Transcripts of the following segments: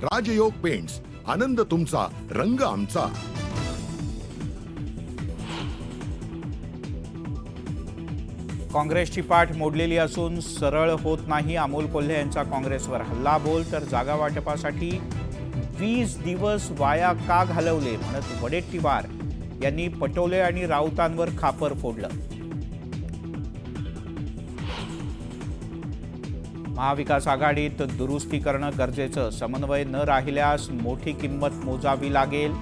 राजयोग paints, आनंद तुमचा, रंग आमचा. काँग्रेसची पाठ मोडलेली असून सरळ होत नाही. अमोल कोल्हे यांचा काँग्रेसवर हल्लाबोल. तर जागा वाटपासाठी 20 दिवस वाया का घालवले म्हणत वडेट्टीवार यांनी पटोले आणि राऊतांवर खापर फोडलं. महाविकास आघाडीत दुरुस्ती करणं गरजेचं. समन्वय न राहिल्यास मोठी किंमत मोजावी लागेल.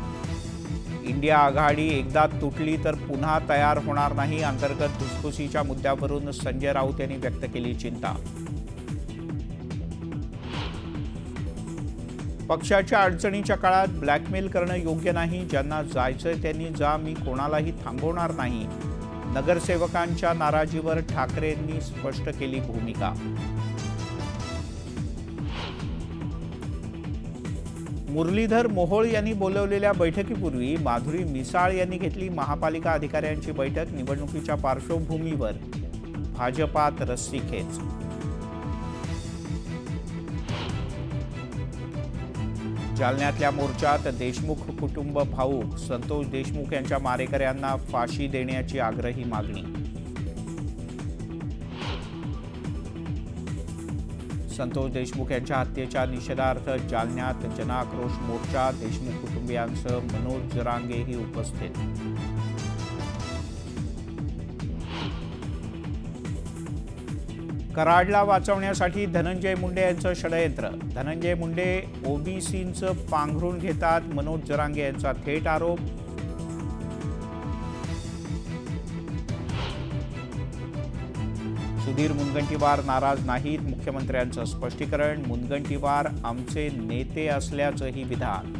इंडिया आघाडी एकदा तुटली तर पुन्हा तयार होणार नाही. अंतर्गत धुसफुसीच्या मुद्द्यावरून संजय राऊत यांनी व्यक्त केली चिंता. पक्षाच्या अडचणीच्या काळात ब्लॅकमेल करणं योग्य नाही. ज्यांना जायचंय त्यांनी जा, मी कोणालाही थांबवणार नाही. नगरसेवकांच्या नाराजीवर ठाकरेंनी स्पष्ट केली भूमिका. मुरलीधर मोहोळ यांनी बोलवलेल्या बैठकीपूर्वी माधुरी मिसाळ यांनी घेतली महापालिका अधिकाऱ्यांची बैठक. निवडणुकीच्या पार्श्वभूमीवर भाजपात रस्सीखेच. जालन्यातल्या मोर्चात देशमुख कुटुंब भाऊक. संतोष देशमुख यांच्या मारेकऱ्यांना फाशी देण्याची आग्रही मागणी. संतोष देशमुख यांच्या हत्येच्या निषेधार्थ जालन्यात जनआक्रोश मोर्चा. देशमुख कुटुंबियांसह मनोज जरांगेही उपस्थित. कराडला वाचवण्यासाठी धनंजय मुंडे यांचं षडयंत्र. धनंजय मुंडे ओबीसींचं पांघरून घेतात. मनोज जरांगे यांचा थेट आरोप. सुधीर मुनगंटीवार नाराज नाहीत. मुख्यमंत्र्यांचं स्पष्टीकरण. मुनगंटीवार आमचे नेते असल्याचंही विधान.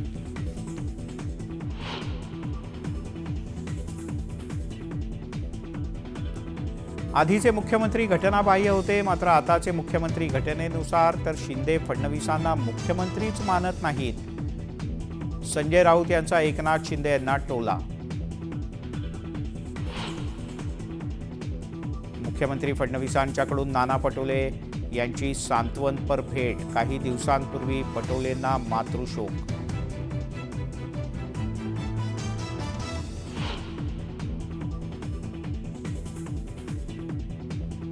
आधीचे मुख्यमंत्री घटनाबाह्य होते, मात्र आताचे मुख्यमंत्री घटनेनुसार. तर शिंदे फडणवीसांना मुख्यमंत्रीच मानत नाहीत. संजय राऊत यांचा एकनाथ शिंदे यांना टोला. मुख्यमंत्री फडणवीसांच्याकडून नाना पटोले यांची सांत्वनपर भेट. काही दिवसांपूर्वी पटोलेंना मातृशोक.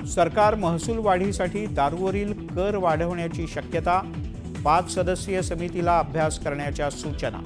सरकार महसूल वाढीसाठी दारूवरील कर वाढवण्याची शक्यता. 5 सदस्यीय समितीला अभ्यास करण्याच्या सूचना.